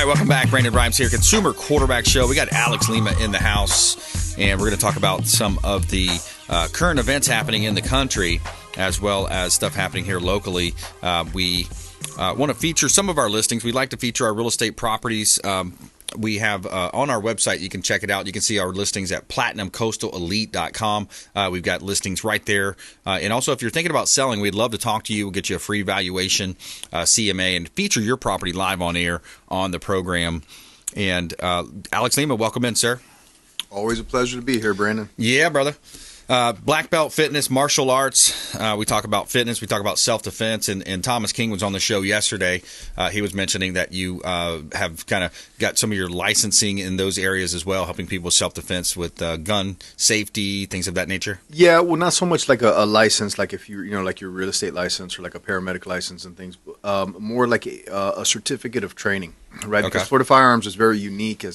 right, welcome back. Brandon Rhymes here, Consumer Quarterback Show. We got Alex Lima in the house, and we're going to talk about some of the current events happening in the country, as well as stuff happening here locally. We want to feature some of our listings. We like to feature our real estate properties. We have on our website, you can check it out. You can see our listings at platinumcoastalelite.com. We've got listings right there. And also, if you're thinking about selling, we'd love to talk to you. We'll get you a free valuation, CMA, and feature your property live on air on the program. And Alex Lima, welcome in, sir. Always a pleasure to be here, Brandon. Yeah, brother. BlackBelt fitness, martial arts. We talk about fitness. We talk about self-defense. And Thomas King was on the show yesterday. He was mentioning that you have kind of got some of your licensing in those areas as well, helping people with self-defense with gun safety, things of that nature. Yeah, well, not so much like a license, like if you're, like your real estate license or like a paramedic license and things. More like a certificate of training, right? Okay. Because Florida Firearms is very unique in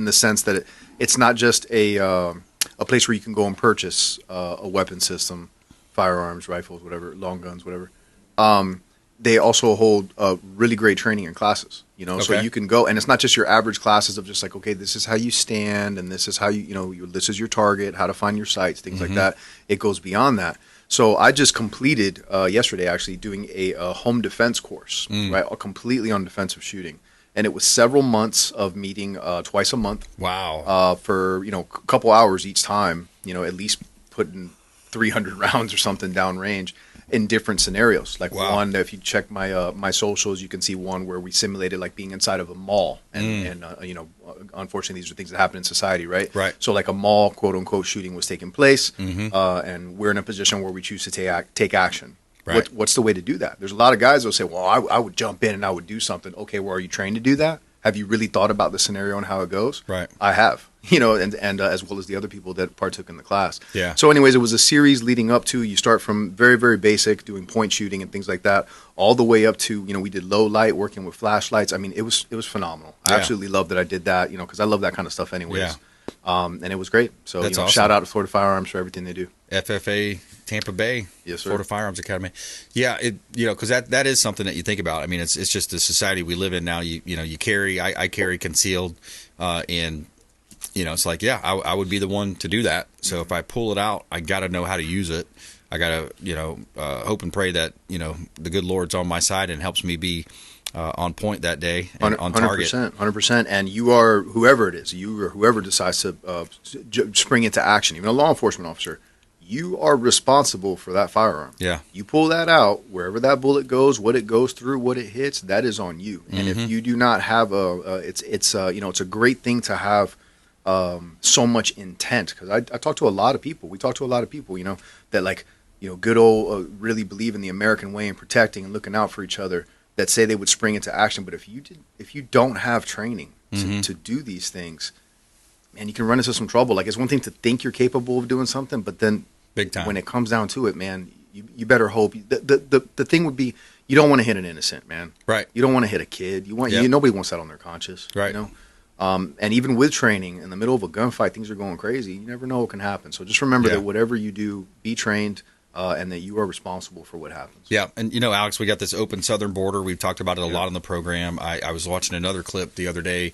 the sense that it's not just a place where you can go and purchase a weapon system, firearms, rifles, whatever, long guns, whatever. They also hold really great training and classes, okay. So you can go, and it's not just your average classes of just like, okay, this is how you stand, and this is how this is your target, how to find your sights, things like that. It goes beyond that. So I just completed yesterday actually doing a home defense course, right, completely on defensive shooting. And it was several months of meeting twice a month. Wow. For, a couple hours each time, at least putting 300 rounds or something downrange in different scenarios. Like one, if you check my socials, you can see one where we simulated like being inside of a mall. And unfortunately, these are things that happen in society, right? Right. So like a mall, quote unquote, shooting was taking place. And we're in a position where we choose to take action. Right. What's the way to do that? There's a lot of guys that will say, well, I would jump in and I would do something. Okay, well, are you trained to do that? Have you really thought about the scenario and how it goes? Right. I have, and as well as the other people that partook in the class. Yeah. So anyways, it was a series leading up to, you start from very, very basic, doing point shooting and things like that, all the way up to, we did low light, working with flashlights. I mean, it was phenomenal. I absolutely love that I did that, because I love that kind of stuff anyways. Yeah. And it was great. So, awesome. Shout out to Florida Firearms for everything they do. FFA, Tampa Bay, yes, sir. Florida Firearms Academy. Yeah, because that is something that you think about. I mean, it's just the society we live in now. You carry, I carry concealed, and it's like, I would be the one to do that. So if I pull it out, I got to know how to use it. I got to, hope and pray that the good Lord's on my side and helps me be on point that day and on target. 100%. And you are, whoever it is, you or whoever decides to spring into action, even a law enforcement officer, you are responsible for that firearm. Yeah. You pull that out, wherever that bullet goes, what it goes through, what it hits, that is on you. And if you do not have it's a great thing to have so much intent. Because I talk to a lot of people. We talk to a lot of people, that like, good old really believe in the American way and protecting and looking out for each other, that say they would spring into action. But if you don't have training to do these things, man, you can run into some trouble. Like, it's one thing to think you're capable of doing something, but then big time when it comes down to it, man, you better hope. The thing would be, you don't want to hit an innocent, man. Right. You don't want to hit a kid. Nobody wants that on their conscience. Right. And even with training, in the middle of a gunfight, things are going crazy. You never know what can happen. So just remember that whatever you do, be trained. And that you are responsible for what happens. Yeah, and Alex, we got this open southern border. We've talked about it a lot on the program. I was watching another clip the other day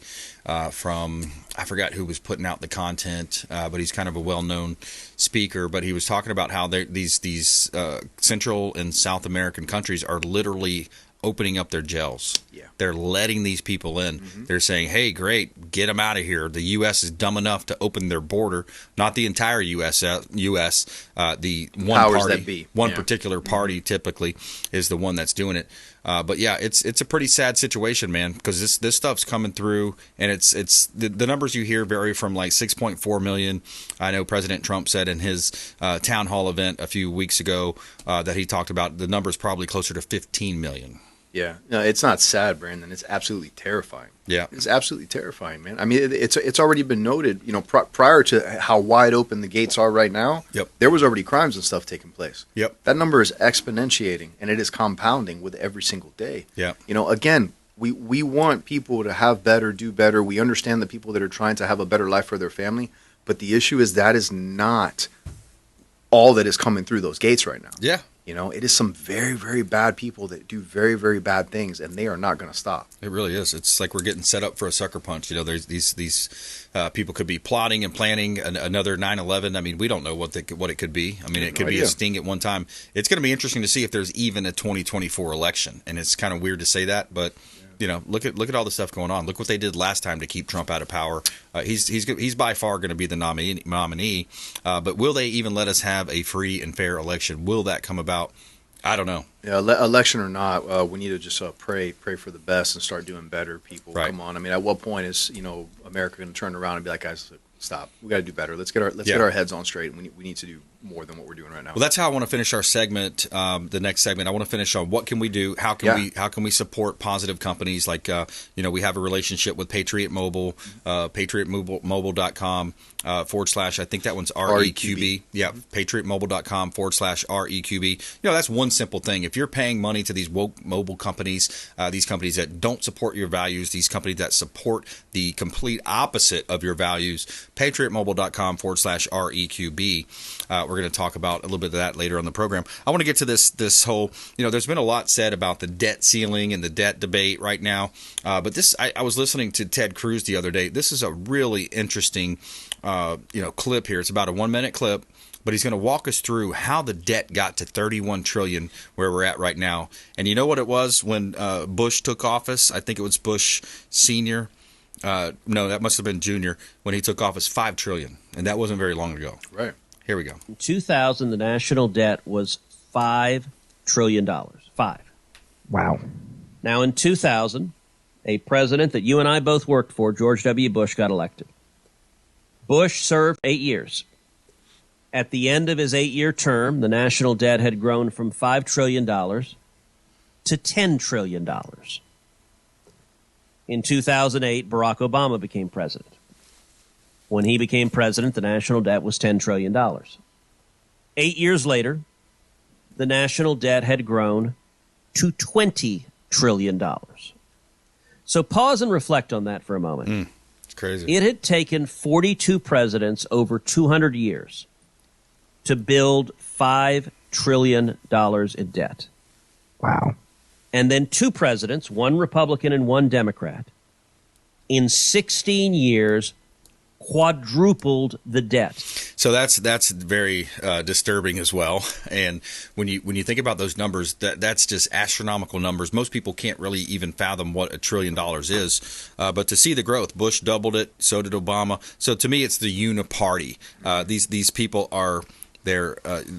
from, I forgot who was putting out the content, but he's kind of a well-known speaker. But he was talking about how these Central and South American countries are literally opening up their jails. Yeah. They're letting these people in. They're saying, hey, great, get them out of here. The U.S. is dumb enough to open their border. Not the entire U.S. The one powers party, that be. One particular party typically is the one that's doing it. But yeah, it's a pretty sad situation, man, because this stuff's coming through, and it's the numbers you hear vary from like 6.4 million. I know President Trump said in his town hall event a few weeks ago that he talked about the numbers probably closer to 15 million. Yeah, no, it's not sad, Brandon. It's absolutely terrifying. Yeah, it's absolutely terrifying, man. I mean, it's already been noted. Prior to how wide open the gates are right now, there was already crimes and stuff taking place. Yep, that number is exponentiating, and it is compounding with every single day. Yeah, again, we want people to have better, do better. We understand the people that are trying to have a better life for their family, but the issue is that is not all that is coming through those gates right now. Yeah. You know, it is some very, very bad people that do very, very bad things, and they are not going to stop. It really is. It's like we're getting set up for a sucker punch. You know, there's these people could be plotting and planning another 9/11. I mean, we don't know what it could be. I mean, it could be a sting at one time. It's going to be interesting to see if there's even a 2024 election, and it's kind of weird to say that, but. You know, look at all the stuff going on. Look what they did last time to keep Trump out of power. He's by far going to be the nominee. But will they even let us have a free and fair election? Will that come about? I don't know. Yeah, election or not, we need to just pray for the best and start doing better. People, right. Come on. I mean, at what point is America going to turn around and be like, guys, stop? We got to do better. Let's get our heads on straight. We need to do more than what we're doing right now. Well, that's how I want to finish our segment. The next segment, I want to finish on what can we do? How can we support positive companies? Like we have a relationship with Patriot Mobile, patriotmobile.com / I think that one's REQB. Yeah, patriotmobile.com / REQB. That's one simple thing. If you're paying money to these woke mobile companies, these companies that don't support your values, these companies that support the complete opposite of your values, patriotmobile.com / REQB. We're going to talk about a little bit of that later on the program. I want to get to this whole, there's been a lot said about the debt ceiling and the debt debate right now. But this, I was listening to Ted Cruz the other day. This is a really interesting, clip here. It's about a 1-minute clip, but he's going to walk us through how the debt got to $31 trillion where we're at right now. And you know what it was when Bush took office? I think it was Bush Senior. No, that must have been Junior when he took office. $5 trillion, and that wasn't very long ago. Right. Here we go. In 2000, the national debt was $5 trillion. 5. Wow. Now, in 2000, a president that you and I both worked for, George W. Bush, got elected. Bush served 8 years. At the end of his 8-year term, the national debt had grown from $5 trillion to $10 trillion. In 2008, Barack Obama became president. When he became president, the national debt was $10 trillion. 8 years later, the national debt had grown to $20 trillion. So pause and reflect on that for a moment. It's crazy. It had taken 42 presidents over 200 years to build $5 trillion in debt. Wow. And then 2 presidents, one Republican and one Democrat, in 16 years quadrupled the debt. So that's very disturbing as well. And when you think about those numbers, that's just astronomical numbers. Most people can't really even fathom what $1 trillion is. But to see the growth, Bush doubled it, so did Obama. So to me, it's the uniparty. These people are. They're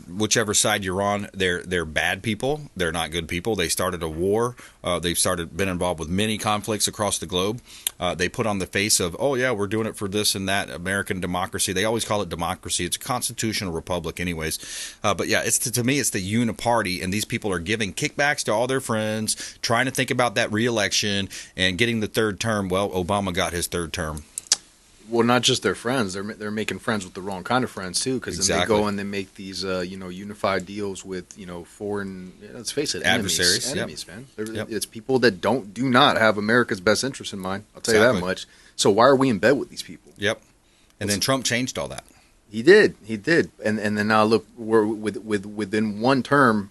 whichever side you're on, they're bad people. They're not good people. They started a war. They've been involved with many conflicts across the globe. They put on the face of, oh yeah, we're doing it for this and that American democracy. They always call it democracy. It's a constitutional republic, anyways. But yeah, to me, it's the uniparty, and these people are giving kickbacks to all their friends, trying to think about that reelection and getting the third term. Well, Obama got his third term. Well, not just their friends; they're making friends with the wrong kind of friends too. Because then they go and they make these unified deals with foreign. Let's face it, adversaries, enemies, man. It's people that do not have America's best interest in mind. I'll tell you that much. So why are we in bed with these people? Yep. And then Trump changed all that. He did, and then now look, we're within one term.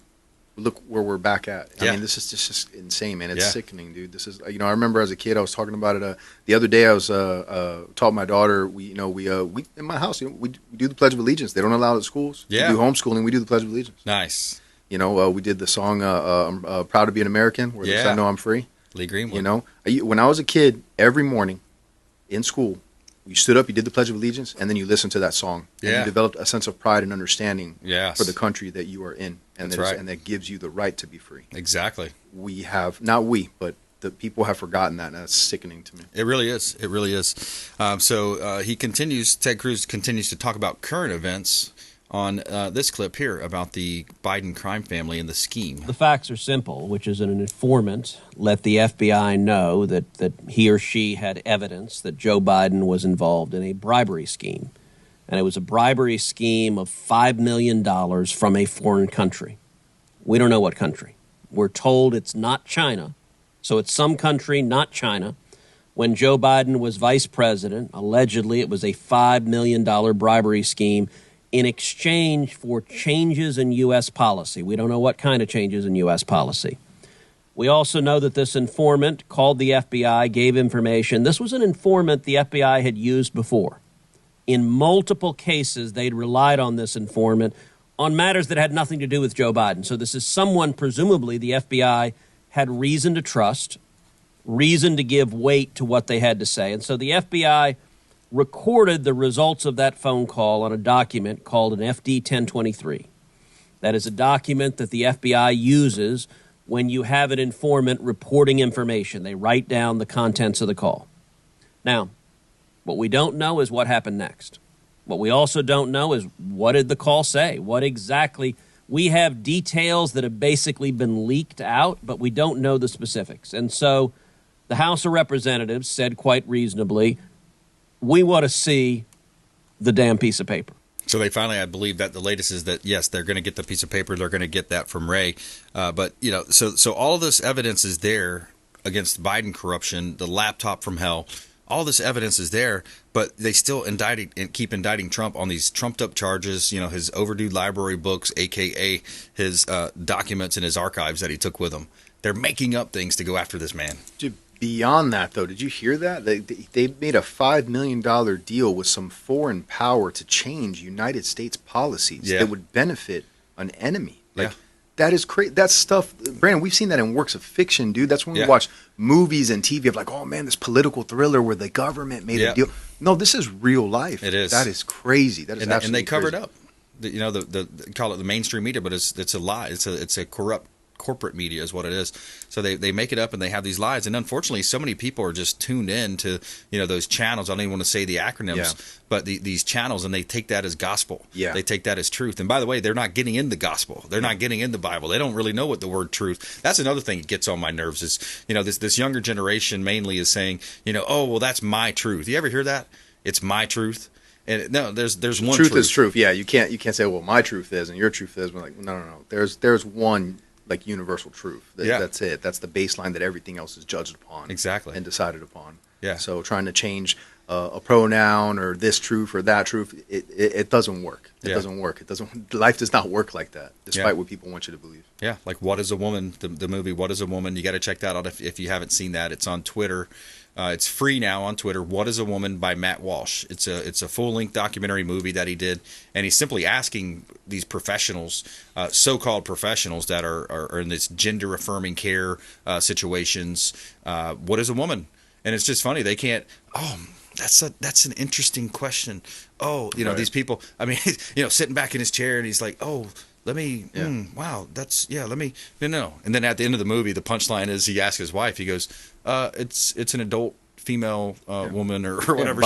Look where we're back at. I mean, this is just insane, man. It's sickening, dude. This is, I remember as a kid, I was talking about it the other day. I was taught my daughter. We in my house, we do the Pledge of Allegiance. They don't allow it at schools. Yeah. We do homeschooling. We do the Pledge of Allegiance. Nice. We did the song "I'm Proud to Be an American," where they say, "I know I'm free." Lee Greenwood. When I was a kid, every morning in school, you stood up, you did the Pledge of Allegiance, and then you listened to that song. And you developed a sense of pride and understanding for the country that you are in. And that gives you the right to be free. Exactly. We have, not we, but the people have forgotten that, and that's sickening to me. It really is. It really is. Ted Cruz continues to talk about current events on this clip here about the Biden crime family and the scheme. The facts are simple, which is an informant let the FBI know that he or she had evidence that Joe Biden was involved in a bribery scheme. And it was a bribery scheme of $5 million from a foreign country. We don't know what country. We're told it's not China, so it's some country, not China. When Joe Biden was vice president, allegedly it was a $5 million bribery scheme in exchange for changes in U.S. policy. We don't know what kind of changes in U.S. policy. We also know that this informant called the FBI, gave information. This was an informant the FBI had used before. In multiple cases, they'd relied on this informant on matters that had nothing to do with Joe Biden. So this is someone, presumably, the FBI had reason to trust, reason to give weight to what they had to say. And so the FBI recorded the results of that phone call on a document called an FD 1023. That is a document that the FBI uses when you have an informant reporting information. They write down the contents of the call. Now, what we don't know is what happened next. What we also don't know is what did the call say? What exactly? We have details that have basically been leaked out, but we don't know the specifics. And so the House of Representatives said quite reasonably, we want to see the damn piece of paper. So they finally, I believe that the latest is that, yes, they're going to get the piece of paper. They're going to get that from Ray. But, you know, so all of this evidence is there against Biden corruption, the laptop from hell. All this evidence is there, but they still keep indicting Trump on these trumped-up charges, you know, his overdue library books, a.k.a. his documents and his archives that he took with him. They're making up things to go after this man. Dude, beyond that, though, did you hear that? They made a $5 million deal with some foreign power to change United States policies that would benefit an enemy. Like, that is crazy. That's stuff, Brandon, we've seen that in works of fiction, dude. That's when we watch movies and TV of like, oh, man, this political thriller where the government made a deal. No, this is real life. It is. That is crazy. That is absolutely and they covered crazy. up. You know, they call it the mainstream media, but it's a lie. It's a corrupt corporate media is what it is. So they make it up and they have these lies. And unfortunately, so many people are just tuned in to, you know, those channels. I don't even want to say the acronyms, but these channels, and they take that as gospel. Yeah. They take that as truth. And by the way, they're not getting in the gospel. They're not getting in the Bible. They don't really know what the word truth. That's another thing that gets on my nerves is, you know, this younger generation mainly is saying, you know, oh, well, that's my truth. You ever hear that? It's my truth. And no, there's one truth. Truth is truth. Yeah, you can't say, well, my truth is and your truth is. We're like, no. There's one like universal truth. That's it. That's the baseline that everything else is judged upon. Exactly. And decided upon. Yeah. So trying to change a pronoun or this truth or that truth, it doesn't work. It doesn't work. Life does not work like that, despite what people want you to believe. Yeah, like What is a Woman, the movie What is a Woman. You got to check that out if you haven't seen that. It's on Twitter. It's free now on Twitter. What is a Woman by Matt Walsh. It's a full-length documentary movie that he did, and he's simply asking these professionals, so-called professionals that are in this gender-affirming care situations, what is a woman? And it's just funny. They can't. Oh, that's an interesting question. Oh, you know, these people. I mean, you know, sitting back in his chair, and he's like, oh. Let me, wow, let me, no. And then at the end of the movie, the punchline is he asks his wife, he goes, it's an adult female woman or whatever.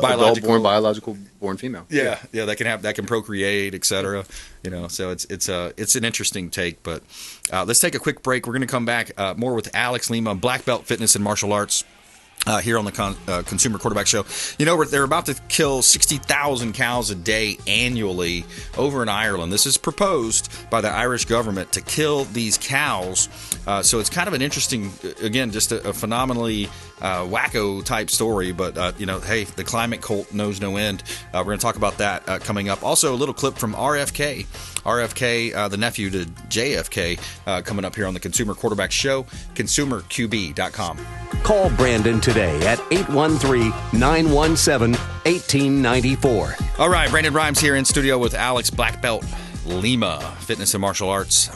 Biological born female. Yeah, that can procreate, etc. You know, so it's an interesting take, but let's take a quick break. We're going to come back more with Alex Lima, Black Belt Fitness and Martial Arts. Here on the Consumer Quarterback Show. You know, they're about to kill 60,000 cows a day annually over in Ireland. This is proposed by the Irish government to kill these cows. So it's kind of an interesting, again, just a phenomenally wacko type story. But, you know, hey, the climate cult knows no end. We're going to talk about that coming up. Also, a little clip from RFK. RFK, the nephew to JFK, coming up here on the Consumer Quarterback Show, consumerqb.com. Call Brandon today at 813-917-1894. All right, Brandon Rhymes here in studio with Alex Black Belt Lima, fitness and martial arts,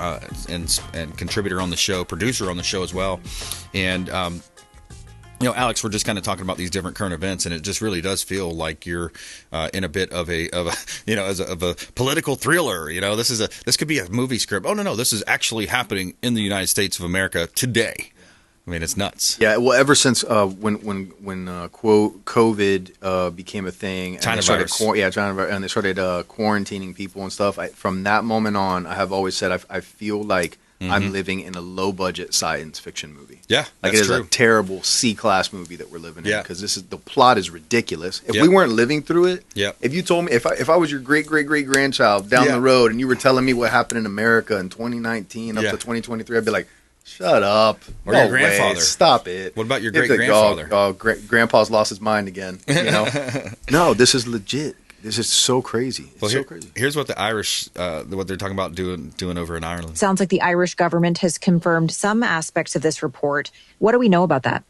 and contributor on the show, producer on the show as well. And you know, Alex, we're just kind of talking about these different current events, and it just really does feel like you're in a bit of a you know, of a political thriller. You know, this could be a movie script. Oh no, this is actually happening in the United States of America today. I mean, it's nuts. Yeah, well, ever since when COVID became a thing, and China they started virus. and they started quarantining people and stuff. From that moment on, I have always said I feel like I'm living in a low budget science fiction movie. Yeah, like that's it is true. a terrible C-class movie that we're living in because the plot is ridiculous. If we weren't living through it, if you told me if I was your great grandchild down the road and you were telling me what happened in America in 2019 up to 2023, I'd be like, shut up. Or your grandfather. Stop it. What about your great grandfather? Grandpa's lost his mind again. You know? No, this is legit. This is so crazy. It's so crazy. Here's what the Irish, what they're talking about doing over in Ireland. Sounds like the Irish government has confirmed some aspects of this report. What do we know about that?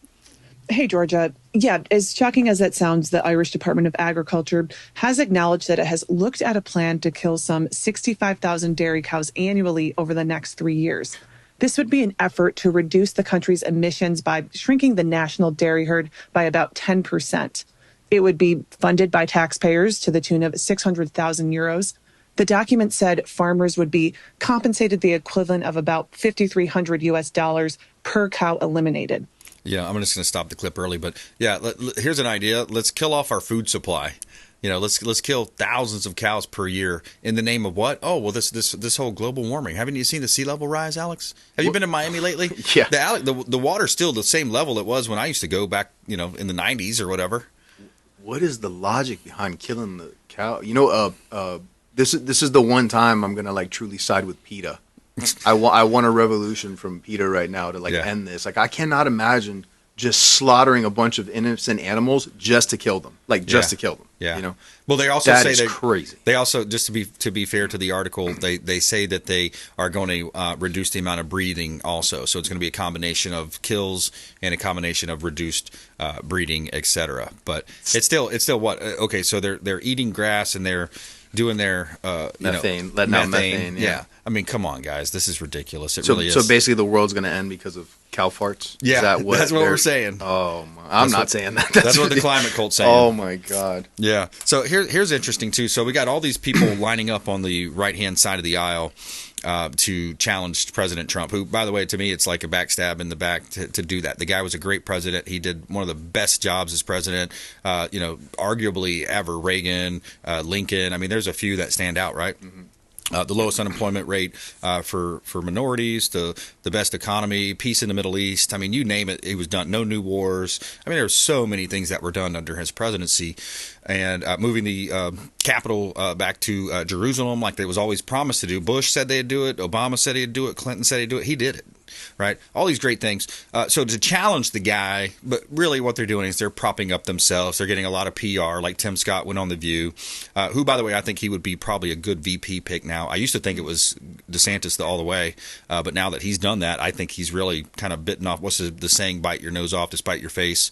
Hey, Georgia. Yeah, as shocking as that sounds, the Irish Department of Agriculture has acknowledged that it has looked at a plan to kill some 65,000 dairy cows annually over the next 3 years. This would be an effort to reduce the country's emissions by shrinking the national dairy herd by about 10%. It would be funded by taxpayers to the tune of 600,000 euros. The document said farmers would be compensated the equivalent of about $5,300 US per cow eliminated. Yeah, I'm just going to stop the clip early, but yeah, here's an idea. Let's kill off our food supply. Let's kill thousands of cows per year in the name of what? Oh, well, this whole global warming. Haven't you seen the sea level rise, Alex? Have you been to Miami lately? Yeah. The water's still the same level it was when I used to go back, in the 90s or whatever. What is the logic behind killing the cow? This is the one time I'm gonna truly side with PETA. I want a revolution from PETA right now to end this. I cannot imagine just slaughtering a bunch of innocent animals just to kill them, to kill them. Yeah. Well, they also that say is crazy. They also, just to be fair to the article, they say that they are going to reduce the amount of breeding also. So it's going to be a combination of kills and a combination of reduced breeding, etc. But it's still what? Okay, so they're eating grass and they're doing their methane, letting out methane. Yeah. I mean, come on, guys, this is ridiculous. It so, really is. So basically, the world's going to end because of cow farts. Yeah, that's what we're saying. Oh, I'm not saying that. That's what the climate cult's saying. Oh my God. Yeah. So here's interesting too. So we got all these people lining up on the right hand side of the aisle to challenge President Trump, who, by the way, to me, it's like a backstab in the back to do that. The guy was a great president. He did one of the best jobs as president, arguably ever. Reagan, Lincoln. I mean, there's a few that stand out, right? Mm-hmm. The lowest unemployment rate for minorities, the best economy, peace in the Middle East. I mean, you name it, it was done. No new wars. I mean, there were so many things that were done under his presidency. And moving the capital back to Jerusalem like it was always promised to do. Bush said they'd do it. Obama said he'd do it. Clinton said he'd do it. He did it. Right? All these great things. So to challenge the guy, but really what they're doing is they're propping up themselves. They're getting a lot of PR, like Tim Scott went on The View, who, by the way, I think he would be probably a good VP pick now. I used to think it was DeSantis all the way, but now that he's done that, I think he's really kind of bitten off, what's the saying, bite your nose off to spite your face,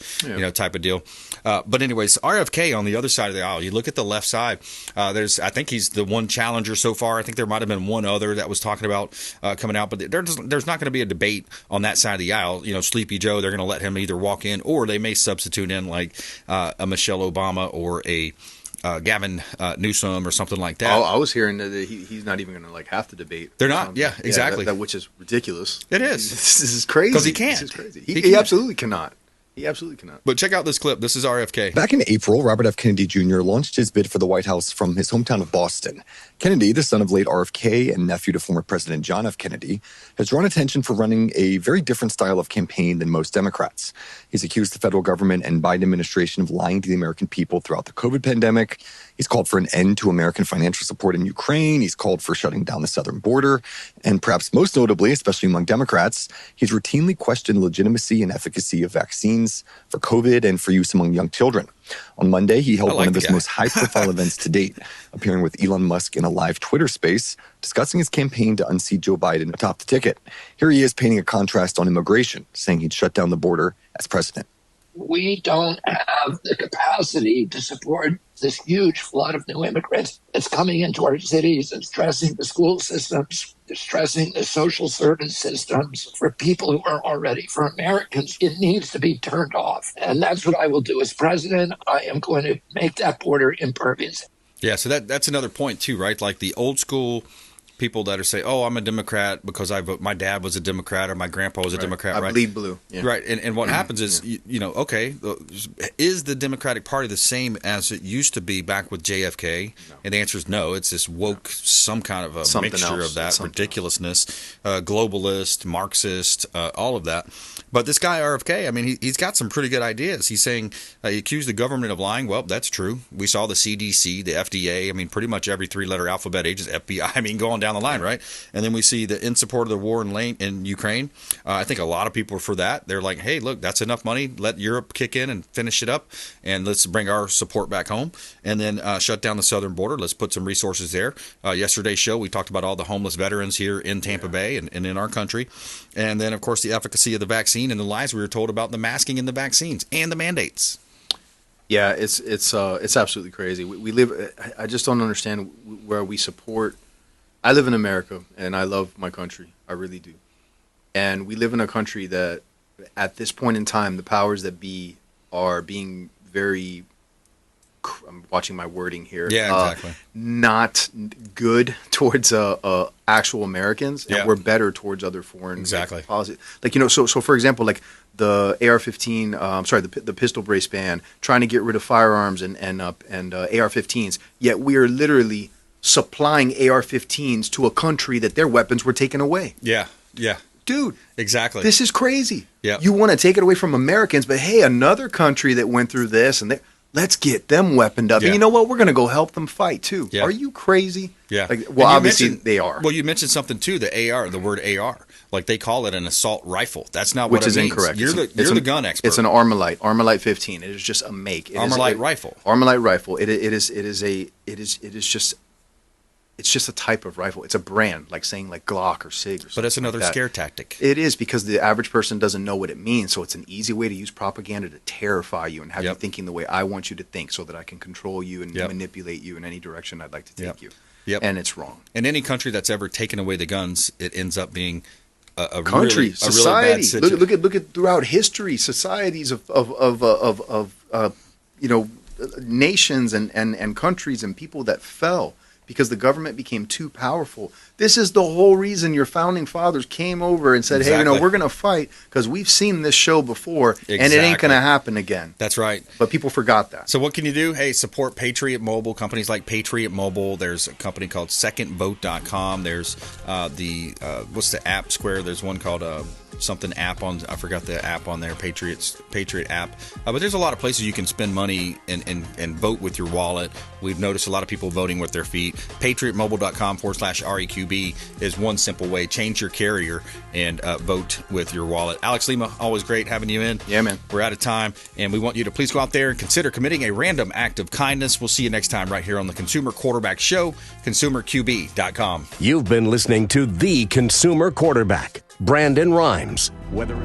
type of deal. But anyways, RFK on the other side of the aisle, you look at the left side, I think he's the one challenger so far. I think there might have been one other that was talking about coming out, but there's not going to be a debate on that side of the aisle. Sleepy Joe, they're going to let him either walk in or they may substitute in like a Michelle Obama or a Gavin Newsom or something like that. I was hearing that he's not even going to have to debate. They're not. Yeah, exactly. Which is ridiculous. It is. This is crazy. Because he can't. This is crazy. He absolutely cannot. He absolutely cannot. But check out this clip. This is RFK. Back in April, Robert F. Kennedy Jr. launched his bid for the White House from his hometown of Boston. Kennedy, the son of late RFK and nephew to former President John F. Kennedy, has drawn attention for running a very different style of campaign than most Democrats. He's accused the federal government and Biden administration of lying to the American people throughout the COVID pandemic. He's called for an end to American financial support in Ukraine. He's called for shutting down the southern border. And perhaps most notably, especially among Democrats, he's routinely questioned legitimacy and efficacy of vaccines for COVID and for use among young children. On Monday, he held one of his most high-profile events to date, appearing with Elon Musk in a live Twitter space, discussing his campaign to unseat Joe Biden atop the ticket. Here he is painting a contrast on immigration, saying he'd shut down the border as president. We don't have the capacity to support this huge flood of new immigrants that's coming into our cities and stressing the school systems, stressing the social service systems for people who are already, for Americans. It needs to be turned off. And that's what I will do as president. I am going to make that border impervious. Yeah, so that's another point too, right? Like the old school people that are saying, "Oh, I'm a Democrat because my dad was a Democrat or my grandpa was a Democrat." I bleed blue. Yeah. Right, and what happens is, okay, is the Democratic Party the same as it used to be back with JFK? No. And the answer is no. It's this woke, some kind of a mixture of that ridiculousness, globalist, Marxist, all of that. But this guy RFK, I mean, he's got some pretty good ideas. He's saying he accused the government of lying. Well, that's true. We saw the CDC, the FDA. I mean, pretty much every three-letter alphabet agency, FBI. I mean, going down down the line, right? And then we see the in support of the war in Ukraine. I think a lot of people are for that. They're like, hey, look, that's enough money. Let Europe kick in and finish it up, and let's bring our support back home, and then shut down the southern border. Let's put some resources there. Yesterday's show, we talked about all the homeless veterans here in Tampa Bay and in our country. And then, of course, the efficacy of the vaccine and the lies we were told about the masking in the vaccines and the mandates. Yeah, it's absolutely crazy. We live. I just don't understand where we support. I live in America, and I love my country. I really do. And we live in a country that, at this point in time, the powers that be are being very. I'm watching my wording here. Yeah, exactly. Not good towards actual Americans, and we're better towards other foreign policies. Like, so for example, like the AR-15, the pistol brace ban, trying to get rid of firearms and AR-15s. Yet we are literally supplying AR-15s to a country that their weapons were taken away. Yeah. Dude, exactly. This is crazy. Yeah. You want to take it away from Americans, but hey, another country that went through this and let's get them weaponed up. Yeah. And you know what? We're going to go help them fight too. Yeah. Are you crazy? Yeah. Obviously they are. Well, you mentioned something too, the word AR. Like they call it an assault rifle. That's not what it means. Which is incorrect. You're the gun expert. It's an Armalite 15. It is just a make. Armalite rifle. Armalite rifle. It's just a type of rifle. It's a brand, like saying like Glock or Sig or something. But it's another scare tactic. It is, because the average person doesn't know what it means. So it's an easy way to use propaganda to terrify you and have you thinking the way I want you to think, so that I can control you and manipulate you in any direction I'd like to take you. Yep. And it's wrong. And any country that's ever taken away the guns, it ends up being a country, really, society. A really bad situation. Look at throughout history, societies of nations and countries and people that fell because the government became too powerful. This is the whole reason your founding fathers came over and said, hey, we're going to fight because we've seen this show before and it ain't going to happen again. That's right. But people forgot that. So what can you do? Hey, support Patriot Mobile, companies like Patriot Mobile. There's a company called secondvote.com. There's what's the app, Square? There's one called something app on, I forgot the app on there, Patriot app. But there's a lot of places you can spend money and vote with your wallet. We've noticed a lot of people voting with their feet. PatriotMobile.com/REQB is one simple way. Change your carrier and vote with your wallet. Alex Lima, always great having you in. Yeah, man. We're out of time, and we want you to please go out there and consider committing a random act of kindness. We'll see you next time right here on the Consumer Quarterback Show, consumerqb.com. You've been listening to The Consumer Quarterback, Brandon Rhymes. Whether